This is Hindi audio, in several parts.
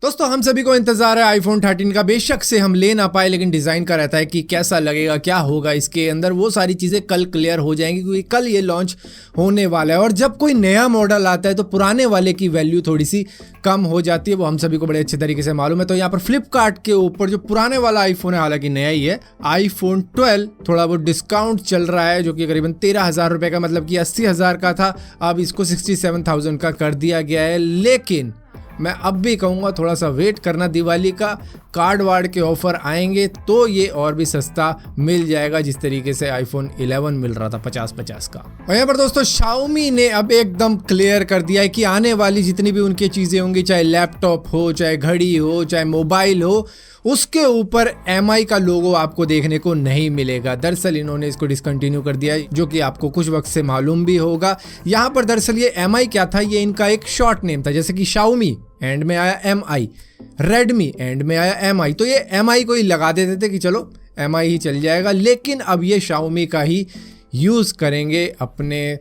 दोस्तों हम सभी को इंतजार है आईफोन 13 का। बेशक से हम ले ना पाए, लेकिन डिजाइन का रहता है कि कैसा लगेगा, क्या होगा इसके अंदर। वो सारी चीजें कल क्लियर हो जाएंगी क्योंकि कल ये लॉन्च होने वाला है। और जब कोई नया मॉडल आता है तो पुराने वाले की वैल्यू थोड़ी सी कम हो जाती है, वो हम सभी को बड़े अच्छे तरीके से मालूम है। तो यहाँ पर फ्लिपकार्ट के ऊपर जो पुराने वाला आईफोन है, हालांकि नया ही है, आईफोन 12 थोड़ा बहुत डिस्काउंट चल रहा है, जो कि करीबन 13,000 रुपए का, मतलब कि 80,000 का था, अब इसको 67,000 का कर दिया गया है। लेकिन मैं अब भी कहूँगा थोड़ा सा वेट करना, दिवाली का कार्ड वार्ड के ऑफर आएंगे तो ये और भी सस्ता मिल जाएगा, जिस तरीके से आईफोन 11 मिल रहा था 50-50 का। और यहाँ पर दोस्तों Xiaomi ने अब एकदम क्लियर कर दिया है कि आने वाली जितनी भी उनकी चीज़ें होंगी, चाहे लैपटॉप हो, चाहे घड़ी हो, चाहे मोबाइल हो, उसके ऊपर MI का लोगो आपको देखने को नहीं मिलेगा। दरअसल इन्होंने इसको डिसकंटिन्यू कर दिया है, जो कि आपको कुछ वक्त से मालूम भी होगा। यहाँ पर दरअसल ये MI क्या था, ये इनका एक शॉर्ट नेम था। जैसे कि Xiaomi एंड में आया MI, Redmi एंड में आया MI, तो ये MI को ही लगा देते थे कि चलो MI ही चल जाएगा। लेकिन अब ये Xiaomi का ही यूज़ करेंगे अपने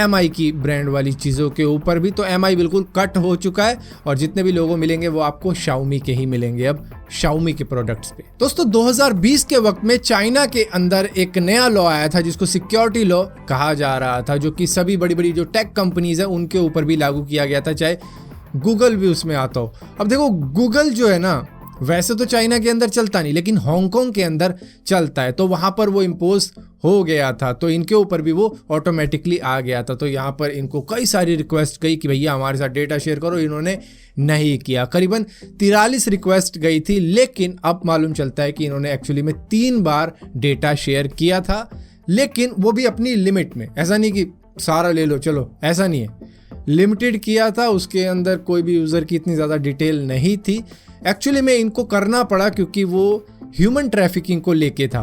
MI की ब्रांड वाली चीज़ों के ऊपर भी। तो MI बिल्कुल कट हो चुका है और जितने भी लोगो मिलेंगे वो आपको Xiaomi के ही मिलेंगे अब, Xiaomi के प्रोडक्ट्स पे। दोस्तों 2020 के वक्त में चाइना के अंदर एक नया लॉ आया था जिसको सिक्योरिटी लॉ कहा जा रहा था, जो कि सभी बड़ी बड़ी जो टेक कंपनीज है उनके ऊपर भी लागू किया गया था, चाहे गूगल भी उसमें आता हो। अब देखो गूगल जो है ना, वैसे तो चाइना के अंदर चलता नहीं, लेकिन हांगकांग के अंदर चलता है, तो वहाँ पर वो इम्पोज हो गया था, तो इनके ऊपर भी वो ऑटोमेटिकली आ गया था। तो यहाँ पर इनको कई सारी रिक्वेस्ट गई कि भैया हमारे साथ डेटा शेयर करो, इन्होंने नहीं किया। करीबन 43 रिक्वेस्ट गई थी, लेकिन अब मालूम चलता है कि इन्होंने एक्चुअली में 3 बार डेटा शेयर किया था, लेकिन वो भी अपनी लिमिट में। ऐसा नहीं कि सारा ले लो चलो, ऐसा नहीं है, लिमिटेड किया था। उसके अंदर कोई भी यूज़र की इतनी ज़्यादा डिटेल नहीं थी। एक्चुअली में इनको करना पड़ा क्योंकि वो ह्यूमन ट्रैफिकिंग को लेके था,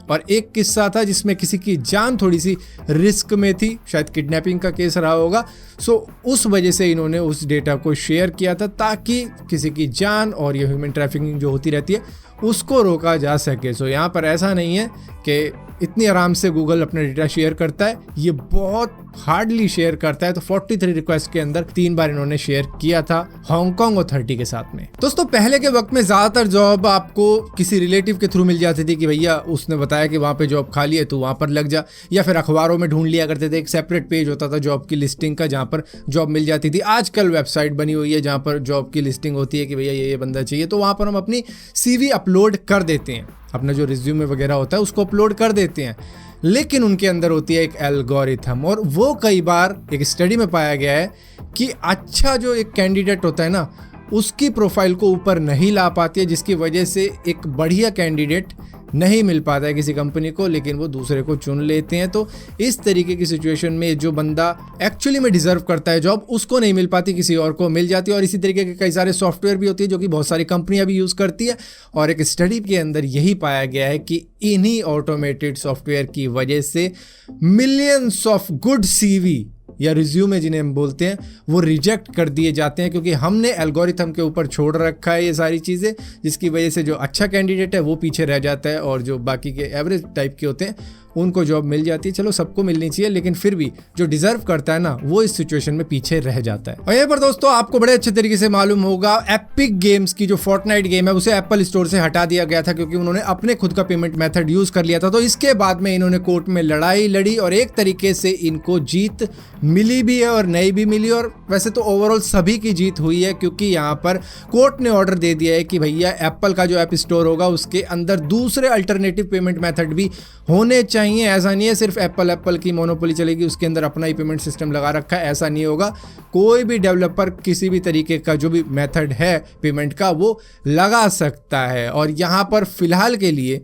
और एक किस्सा था जिसमें किसी की जान थोड़ी सी रिस्क में थी, शायद किडनैपिंग का केस रहा होगा। सो उस वजह से इन्होंने उस डेटा को शेयर किया था ताकि किसी की जान और ये ह्यूमन ट्रैफिकिंग जो होती रहती है उसको रोका जा सके। सो यहाँ पर ऐसा नहीं है कि इतनी आराम से गूगल अपना डेटा शेयर करता है, ये बहुत हार्डली शेयर करता है। तो 43 रिक्वेस्ट के अंदर 3 बार इन्होंने शेयर किया था हांगकांग अथॉरिटी के साथ में। दोस्तों पहले के वक्त में ज्यादातर जॉब आपको किसी रिलेटिव के थ्रू मिल जाती थी कि भैया उसने बताया कि वहाँ पे जॉब खाली है तो वहाँ पर लग जा, या फिर अखबारों में ढूंढ लिया करते थे। एक सेपरेट पेज होता था जॉब की लिस्टिंग का, जहाँ पर जॉब मिल जाती थी। आजकल वेबसाइट बनी हुई है जहाँ पर जॉब की लिस्टिंग होती है कि भैया ये बंदा चाहिए, तो वहाँ पर हम अपनी CV अपलोड कर देते हैं, अपना जो रिज्यूमे वगैरह होता है उसको अपलोड कर देते हैं। लेकिन उनके अंदर होती है एक एल्गोरिथम, और वो कई बार एक स्टडी में पाया गया है कि अच्छा जो एक कैंडिडेट होता है ना, उसकी प्रोफाइल को ऊपर नहीं ला पाती है, जिसकी वजह से एक बढ़िया कैंडिडेट नहीं मिल पाता है किसी कंपनी को, लेकिन वो दूसरे को चुन लेते हैं। तो इस तरीके की सिचुएशन में जो बंदा एक्चुअली में डिजर्व करता है जॉब, उसको नहीं मिल पाती, किसी और को मिल जाती है। और इसी तरीके के कई सारे सॉफ्टवेयर भी होती है जो कि बहुत सारी कंपनियां भी यूज़ करती है। और एक स्टडी के अंदर यही पाया गया है कि इन्हीं ऑटोमेटेड सॉफ्टवेयर की वजह से मिलियंस ऑफ गुड CV या रिज्यूमे जिन्हें हम बोलते हैं, वो रिजेक्ट कर दिए जाते हैं, क्योंकि हमने एल्गोरिथम के ऊपर छोड़ रखा है ये सारी चीज़ें, जिसकी वजह से जो अच्छा कैंडिडेट है वो पीछे रह जाता है, और जो बाकी के एवरेज टाइप के होते हैं उनको जॉब मिल जाती है। चलो सबको मिलनी चाहिए, लेकिन फिर भी जो डिजर्व करता है ना, वो इस सिचुएशन में पीछे रह जाता है। और यहाँ पर दोस्तों आपको बड़े अच्छे तरीके से मालूम होगा, एपिक गेम्स की जो फोर्टनाइट गेम है उसे एप्पल स्टोर से हटा दिया गया था, क्योंकि उन्होंने अपने खुद का पेमेंट मेथड यूज कर लिया था। तो इसके बाद में इन्होंने कोर्ट में लड़ाई लड़ी और एक तरीके से इनको जीत मिली भी है और नहीं भी मिली। और वैसे तो ओवरऑल सभी की जीत हुई है, क्योंकि यहाँ पर कोर्ट ने ऑर्डर दे दिया है कि भैया एप्पल का जो ऐप स्टोर होगा उसके अंदर दूसरे अल्टरनेटिव पेमेंट मेथड भी होने चाहिए। ऐसा नहीं है सिर्फ एप्पल की मोनोपोली चलेगी, उसके अंदर अपना ही पेमेंट सिस्टम लगा रखा है, ऐसा नहीं होगा। कोई भी डेवलपर किसी भी तरीके का जो भी मेथड है पेमेंट का वो लगा सकता है। और यहाँ पर फिलहाल के लिए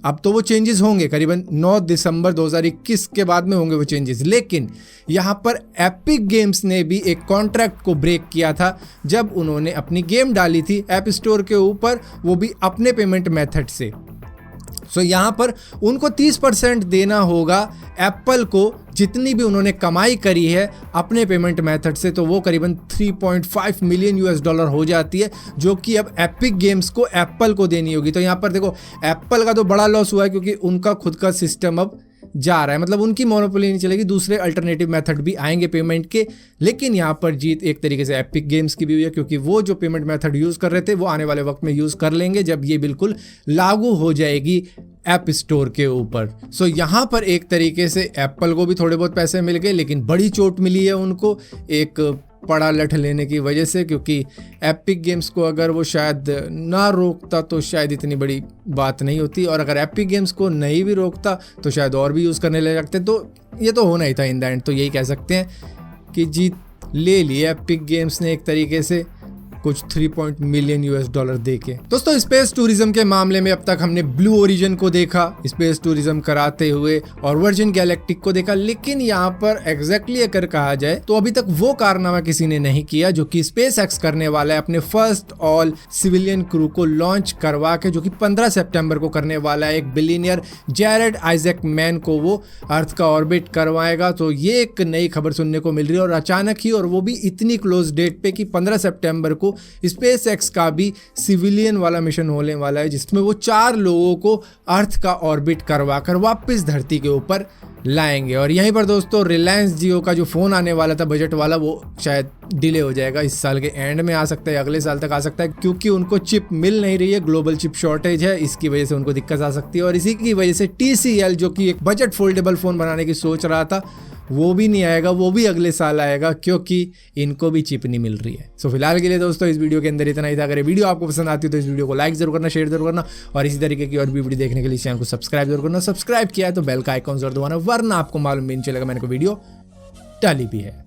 अब तो वो चेंजेस होंगे करीबन 9 दिसंबर 2021 के बाद में होंगे वो चेंजेस, लेकिन यहाँ पर एपिक गेम्स ने भी एक कॉन्ट्रैक्ट को ब्रेक किया था जब उन्होंने अपनी गेम डाली थी ऐप स्टोर के ऊपर, वो भी अपने पेमेंट मेथड से। सो यहाँ पर उनको 30% देना होगा एप्पल को, जितनी भी उन्होंने कमाई करी है अपने पेमेंट मेथड से, तो वो करीबन 3.5 मिलियन $US हो जाती है, जो कि अब एपिक गेम्स को एप्पल को देनी होगी। तो यहाँ पर देखो एप्पल का तो बड़ा लॉस हुआ है, क्योंकि उनका खुद का सिस्टम अब जा रहा है, मतलब उनकी मोनोपोली नहीं चलेगी, दूसरे अल्टरनेटिव मेथड भी आएंगे पेमेंट के। लेकिन यहाँ पर जीत एक तरीके से एपिक गेम्स की भी हुई है, क्योंकि वो जो पेमेंट मेथड यूज़ कर रहे थे वो आने वाले वक्त में यूज़ कर लेंगे जब ये बिल्कुल लागू हो जाएगी ऐप स्टोर के ऊपर। सो यहाँ पर एक तरीके से एप्पल को भी थोड़े बहुत पैसे मिल गए, लेकिन बड़ी चोट मिली है उनको एक पड़ा लठ लेने की वजह से, क्योंकि एपिक गेम्स को अगर वो शायद ना रोकता तो शायद इतनी बड़ी बात नहीं होती, और अगर एपिक गेम्स को नहीं भी रोकता तो शायद और भी यूज़ करने लग जाते। तो ये तो होना ही था इन द एंड। तो यही कह सकते हैं कि जीत ले ली एपिक गेम्स ने एक तरीके से, कुछ 3 मिलियन $US देके। दोस्तों स्पेस टूरिज्म के मामले में अब तक हमने ब्लू ओरिजिन को देखा स्पेस टूरिज्म कराते हुए और वर्जिन गैलेक्टिक को देखा, लेकिन यहाँ पर एग्जैक्टली अगर कहा जाए तो अभी तक वो कारनामा किसी ने नहीं किया जो कि स्पेस एक्स करने वाला है अपने फर्स्ट ऑल सिविलियन क्रू को लॉन्च करवा के, जो कि 15 सितंबर को करने वाला है। एक बिलियनियर जैरेड आइजैक मैन को वो अर्थ का ऑर्बिट करवाएगा। तो ये एक नई खबर सुनने को मिल रही है, और अचानक ही, और वो भी इतनी क्लोज डेट पे कि 15 सितंबर को स्पेस एक्स का भी सिविलियन वाला मिशन होने वाला है, जिसमें वो 4 लोगों को अर्थ का ऑर्बिट करवा कर वापस धरती के ऊपर लाएंगे। और यहीं पर दोस्तों रिलायंस जियो का जो फ़ोन आने वाला था बजट वाला, वो शायद डिले हो जाएगा, इस साल के एंड में आ सकता है, अगले साल तक आ सकता है, क्योंकि उनको चिप मिल नहीं रही है, ग्लोबल चिप शॉर्टेज है, इसकी वजह से उनको दिक्कत आ सकती है। और इसी की वजह से TCL जो कि एक बजट फोल्डेबल फ़ोन बनाने की सोच रहा था, वो भी नहीं आएगा, वो भी अगले साल आएगा, क्योंकि इनको भी चिप नहीं मिल रही है। सो फिलहाल के लिए दोस्तों इस वीडियो के अंदर इतना ही था। अगर ये वीडियो आपको पसंद आती है तो इस वीडियो को लाइक जरूर करना, शेयर जरूर करना, और इसी तरीके की और भी वीडियो देखने के लिए चैनल को सब्सक्राइब जरूर करना। सब्सक्राइब किया है तो बेल का आइकॉन जरूर दबाना, वरना आपको मालूम भी नहीं चलेगा मैंने कोई वीडियो डाली भी है।